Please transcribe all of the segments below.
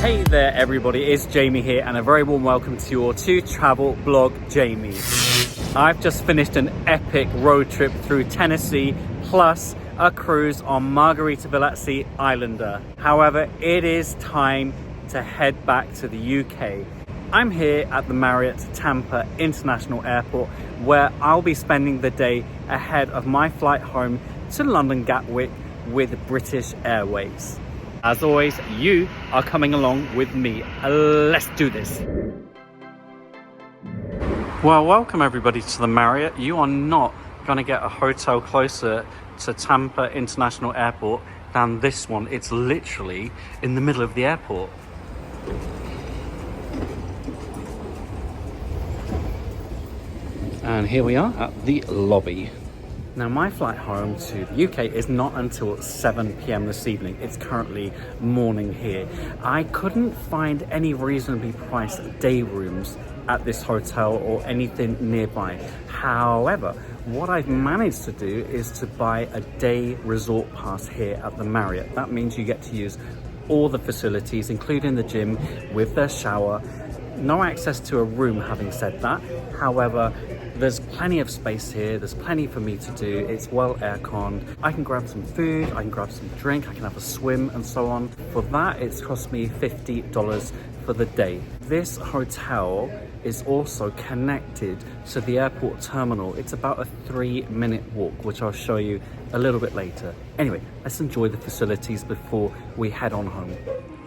Hey there everybody, it's Jamie here and a very warm welcome to your travel blog Jamie. I've just finished an epic road trip through Tennessee plus a cruise on Margaritaville at Sea Islander. However, it is time to head back to the UK. I'm here at the Marriott Tampa International Airport where I'll be spending the day ahead of my flight home to London Gatwick with British Airways. As always, you are coming along with me. Let's do this. Well, welcome everybody to the Marriott. You are not going to get a hotel closer to Tampa International Airport than this one. It's literally in the middle of the airport. And here we are at the lobby. Now, my flight home to the UK is not until 7 p.m. this evening. It's currently morning here. I couldn't find any reasonably priced day rooms at this hotel or anything nearby. However, what I've managed to do is to buy a day resort pass here at the Marriott. That means you get to use all the facilities, including the gym with their shower. No access to a room, having said that. However, there's plenty of space here, there's plenty for me to do, it's well aircon. I can grab some food, I can grab some drink, I can have a swim and so on. For that, it's cost me $50 for the day. This hotel is also connected to the airport terminal. It's about a 3-minute walk, which I'll show you a little bit later. Anyway, let's enjoy the facilities before we head on home.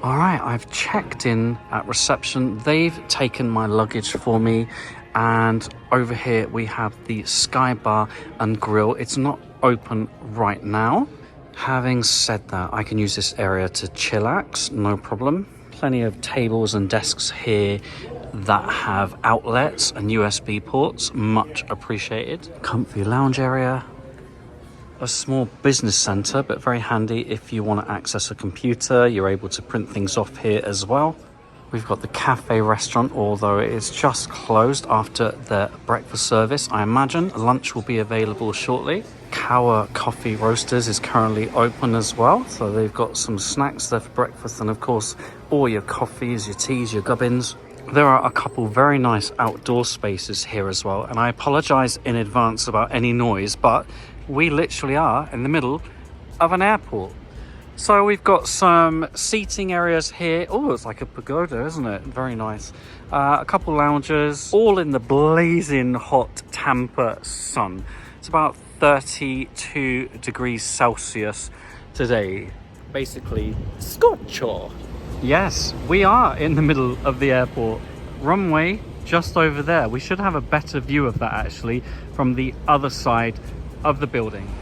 All right, I've checked in at reception. They've taken my luggage for me. And over here we have the Sky Bar and Grill. It's not open right now. Having said that, I can use this area to chillax, no problem. Plenty of tables and desks here that have outlets and USB ports, much appreciated. Comfy lounge area. A small business center, but very handy if you want to access a computer. You're able to print things off here as well. We've got the cafe restaurant, although it is just closed after the breakfast service. I imagine lunch will be available shortly. Cower Coffee Roasters is currently open as well. So they've got some snacks there for breakfast and of course all your coffees, your teas, your gubbins. There are a couple very nice outdoor spaces here as well. And I apologize in advance about any noise, but we literally are in the middle of an airport. So we've got some seating areas here. Oh, it's like a pagoda, isn't it? Very nice. A couple lounges, all in the blazing hot Tampa sun. It's about 32 degrees Celsius today. Basically, scorcher. Yes, we are in the middle of the airport. Runway just over there. We should have a better view of that actually from the other side of the building.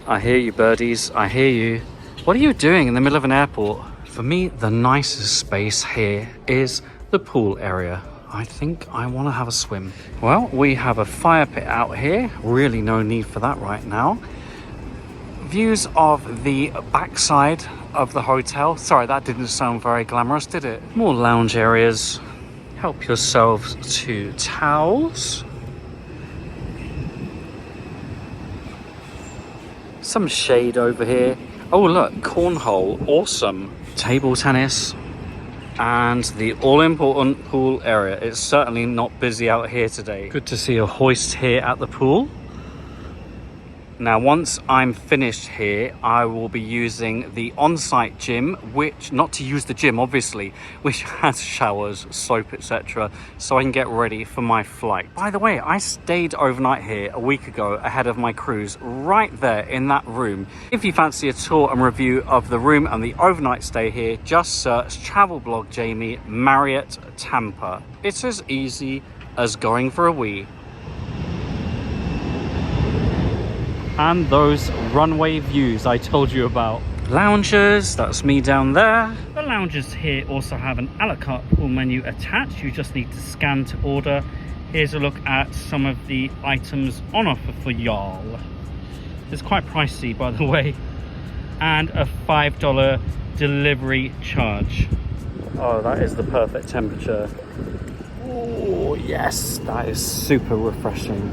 I hear you, birdies. I hear you. What are you doing in the middle of an airport? For me, the nicest space here is the pool area. I think I want to have a swim. Well, we have a fire pit out here. Really no need for that right now. Views of the backside of the hotel. Sorry, that didn't sound very glamorous, did it? More lounge areas. Help yourselves to towels. Some shade over here. Oh look, cornhole, awesome. Table tennis and the all-important pool area. It's certainly not busy out here today. Good to see a hoist here at the pool. Now, once I'm finished here, I will be using the on-site gym, which, not to use the gym obviously, which has showers, soap, etc. so I can get ready for my flight. By the way, I stayed overnight here a week ago ahead of my cruise, right there in that room. If you fancy a tour and review of the room and the overnight stay here, just search Travel Blog Jamie Marriott Tampa. It's as easy as going for a wee. And those runway views I told you about. Lounges, that's me down there. The lounges here also have an a la carte pool menu attached. You just need to scan to order. Here's a look at some of the items on offer for y'all. It's quite pricey, by the way. And a $5 delivery charge. Oh, that is the perfect temperature. Oh, yes, that is super refreshing.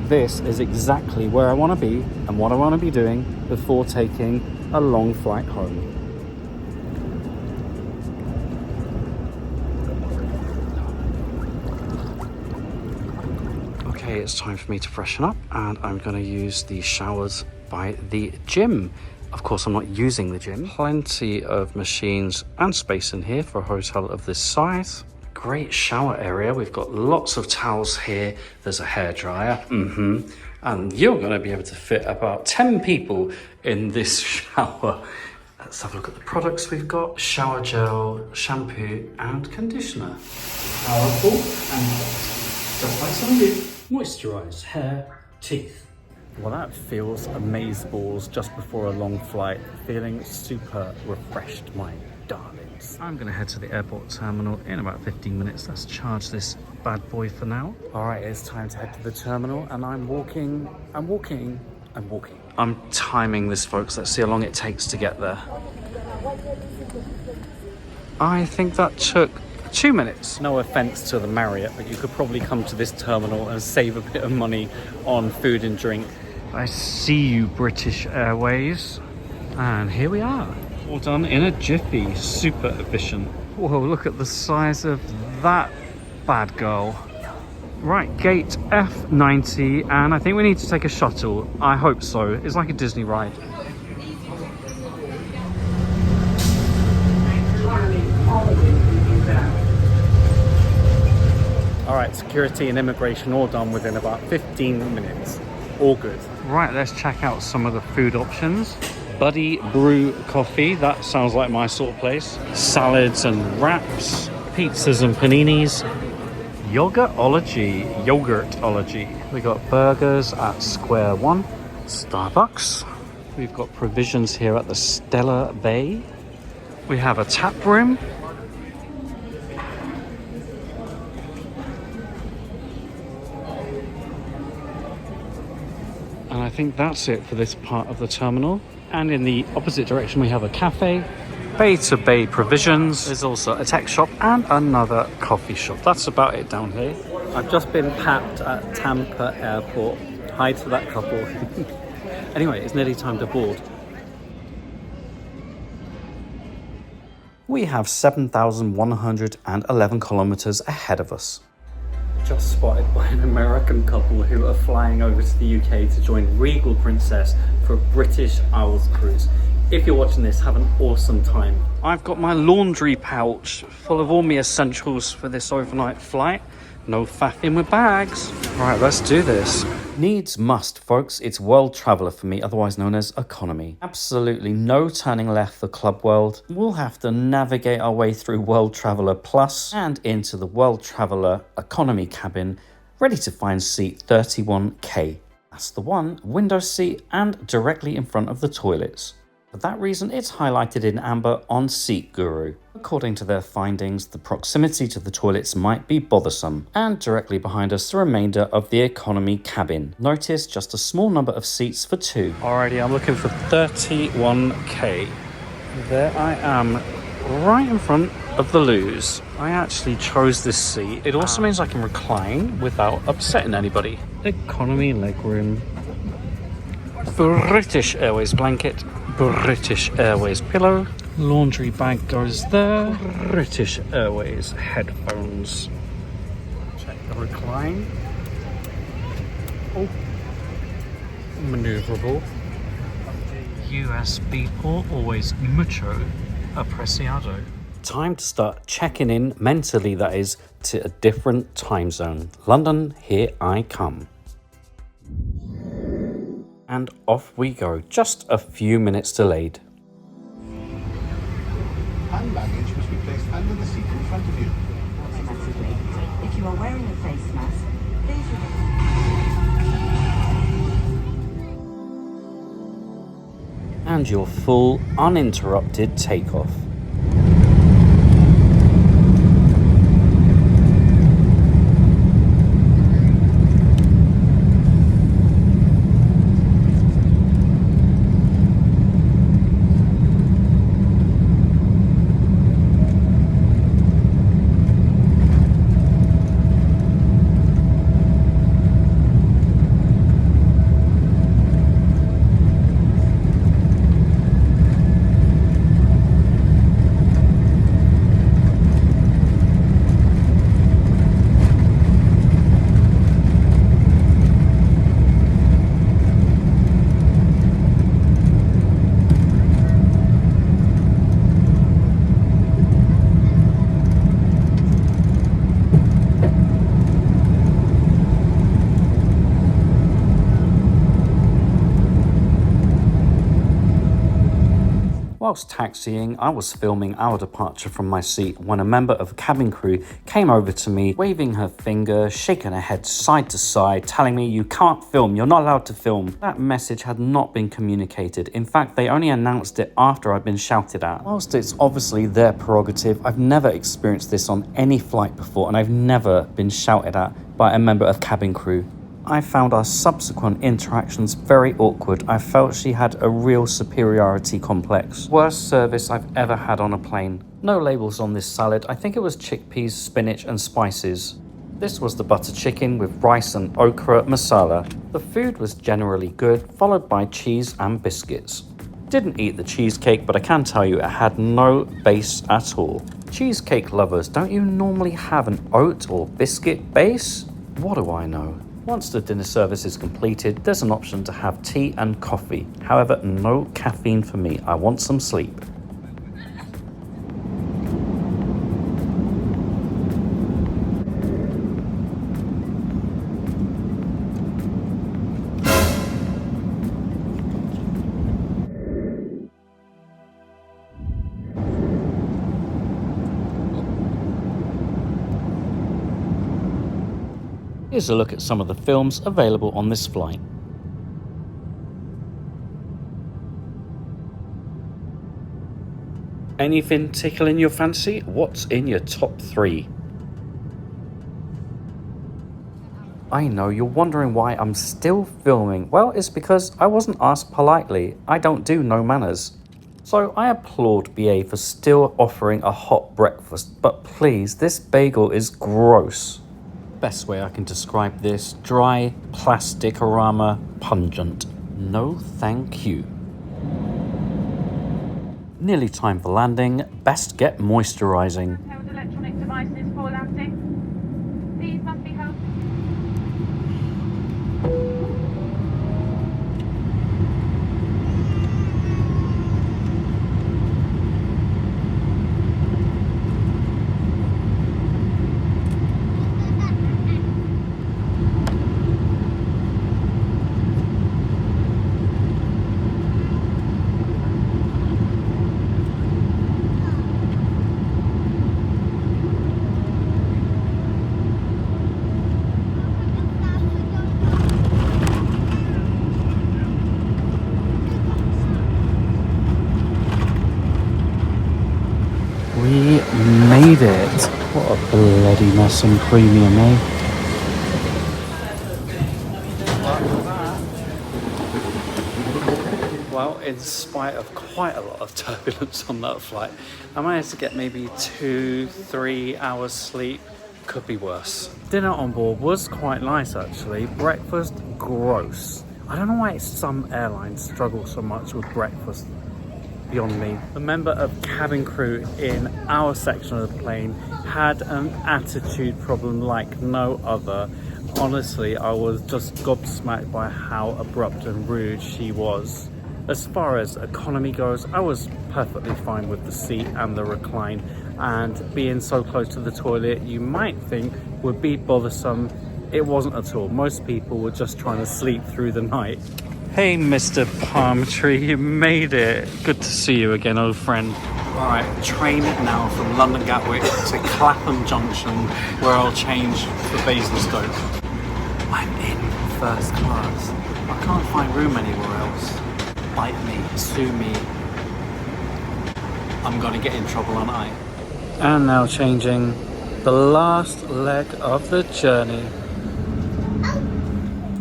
This is exactly where I want to be and what I want to be doing before taking a long flight home. Okay, it's time for me to freshen up, and I'm going to use the showers by the gym. Of course, I'm not using the gym. Plenty of machines and space in here for a hotel of this size. Great shower area. We've got lots of towels here. There's a hairdryer. And you're going to be able to fit about 10 people in this shower. Let's have a look at the products we've got. Shower gel, shampoo, and conditioner. Powerful and hot. Just like some of you. Moisturize hair, teeth. Well, that feels amazeballs just before a long flight. Feeling super refreshed, my darlings. I'm going to head to the airport terminal in about 15 minutes. Let's charge this bad boy for now. All right, it's time to head to the terminal, and I'm walking. I'm timing this, folks. Let's see how long it takes to get there. I think that took 2 minutes. No offense to the Marriott, but you could probably come to this terminal and save a bit of money on food and drink. I see you, British Airways. And here we are. All done in a jiffy. Super efficient. Whoa, look at the size of that bad girl. Right, gate F90, and I think we need to take a shuttle. I hope so. It's like a Disney ride. All right, security and immigration all done within about 15 minutes. All good. Right, let's check out some of the food options. Buddy Brew Coffee, that sounds like my sort of place. Salads and wraps, pizzas and paninis. Yogurtology. We got burgers at Square One. Starbucks. We've got provisions here at the Stella Bay. We have a tap room. And I think that's it for this part of the terminal. And in the opposite direction, we have a cafe, bay to bay provisions. There's also a tech shop and another coffee shop. That's about it down here. I've just been packed at Tampa Airport. Hi to that couple. Anyway, it's nearly time to board. We have 7,111 kilometers ahead of us. Just spotted by an American couple who are flying over to the UK to join Regal Princess for a British Isles cruise. If you're watching this, have an awesome time. I've got my laundry pouch full of all my essentials for this overnight flight. No faffing with bags. Right, let's do this. Needs must, folks. It's World Traveller for me, otherwise known as economy. Absolutely no turning left for Club World. We'll have to navigate our way through World Traveller Plus and into the World Traveller economy cabin, ready to find seat 31K. That's the one, window seat and directly in front of the toilets. For that reason, it's highlighted in amber on Seat Guru. According to their findings, the proximity to the toilets might be bothersome, and directly behind us the remainder of the economy cabin. Notice just a small number of seats for two. Alrighty, I'm looking for 31K. There I am, right in front of the loos. I actually chose this seat. It also means I can recline without upsetting anybody. Economy legroom. British Airways blanket. British Airways pillow. Laundry bag goes there. British Airways headphones. Check the recline. Oh, maneuverable. USB port, always mucho apreciado. Time to start checking in, mentally that is, to a different time zone. London, here I come. And off we go, just a few minutes delayed. Hand baggage must be placed under the seat in front of you. Automatically. If you are wearing a face mask, please And your full, uninterrupted takeoff. Whilst taxiing, I was filming our departure from my seat when a member of cabin crew came over to me, waving her finger, shaking her head side to side, telling me, "You can't film, you're not allowed to film." That message had not been communicated. In fact, they only announced it after I'd been shouted at. Whilst it's obviously their prerogative, I've never experienced this on any flight before, and I've never been shouted at by a member of cabin crew. I found our subsequent interactions very awkward. I felt she had a real superiority complex. Worst service I've ever had on a plane. No labels on this salad. I think it was chickpeas, spinach and spices. This was the butter chicken with rice and okra masala. The food was generally good, followed by cheese and biscuits. Didn't eat the cheesecake, but I can tell you it had no base at all. Cheesecake lovers, don't you normally have an oat or biscuit base? What do I know? Once the dinner service is completed, there's an option to have tea and coffee. However, no caffeine for me. I want some sleep. Here's a look at some of the films available on this flight. Anything tickling your fancy? What's in your top 3? I know you're wondering why I'm still filming. Well, it's because I wasn't asked politely. I don't do no manners. So I applaud BA for still offering a hot breakfast, but please, this bagel is gross. Best way I can describe this: dry, plastic aroma, pungent. No thank you. Nearly time for landing. Best get moisturizing. Held electronic devices for landing. These must be held. We made it. What a bloody mess on premium, eh? Well, in spite of quite a lot of turbulence on that flight, I managed to get maybe 2-3 hours sleep. Could be worse. Dinner on board was quite nice actually. Breakfast, gross. I don't know why some airlines struggle so much with breakfast. Beyond me. The member of cabin crew in our section of the plane had an attitude problem like no other. Honestly, I was just gobsmacked by how abrupt and rude she was. As far as economy goes, I was perfectly fine with the seat and the recline, and being so close to the toilet you might think would be bothersome. It wasn't at all. Most people were just trying to sleep through the night. Hey, Mr. Palm Tree, you made it. Good to see you again, old friend. All right, train now from London Gatwick to Clapham Junction, where I'll change for Basingstoke. I'm in first class. I can't find room anywhere else. Bite me, sue me. I'm gonna get in trouble, aren't I? And now changing the last leg of the journey.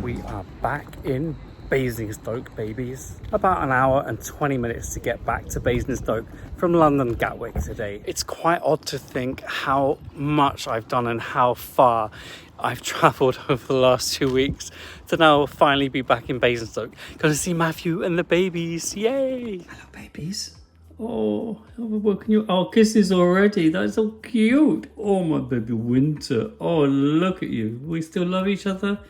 We are back in Basingstoke, babies. About an hour and 20 minutes to get back to Basingstoke from London Gatwick today. It's quite odd to think how much I've done and how far I've travelled over the last 2 weeks to now finally be back in Basingstoke. Gonna see Matthew and the babies, yay! Hello babies. Oh, have I woken you? Oh, kisses already, that's so cute. Oh my baby Winter, oh look at you. We still love each other?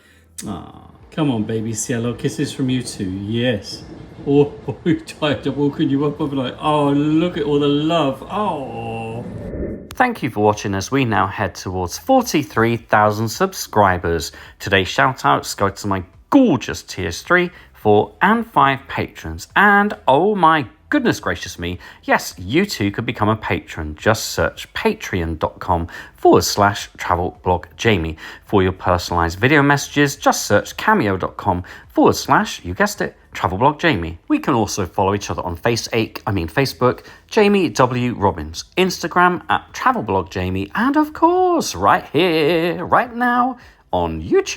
Ah. Come on, baby Cielo, kisses from you too, yes. Oh, you tired of woken you up, I'm like, oh, look at all the love, oh. Thank you for watching as we now head towards 43,000 subscribers. Today's shout outs go to my gorgeous TS3, 4 and 5 patrons. And oh my goodness gracious me, yes, you too could become a patron. Just search patreon.com/travelblogjamie. For your personalized video messages, just search cameo.com/ you guessed it, travelblogjamie. We can also follow each other on Facebook, Jamie W. Robbins, Instagram at travelblogjamie, and of course, right here, right now, on YouTube.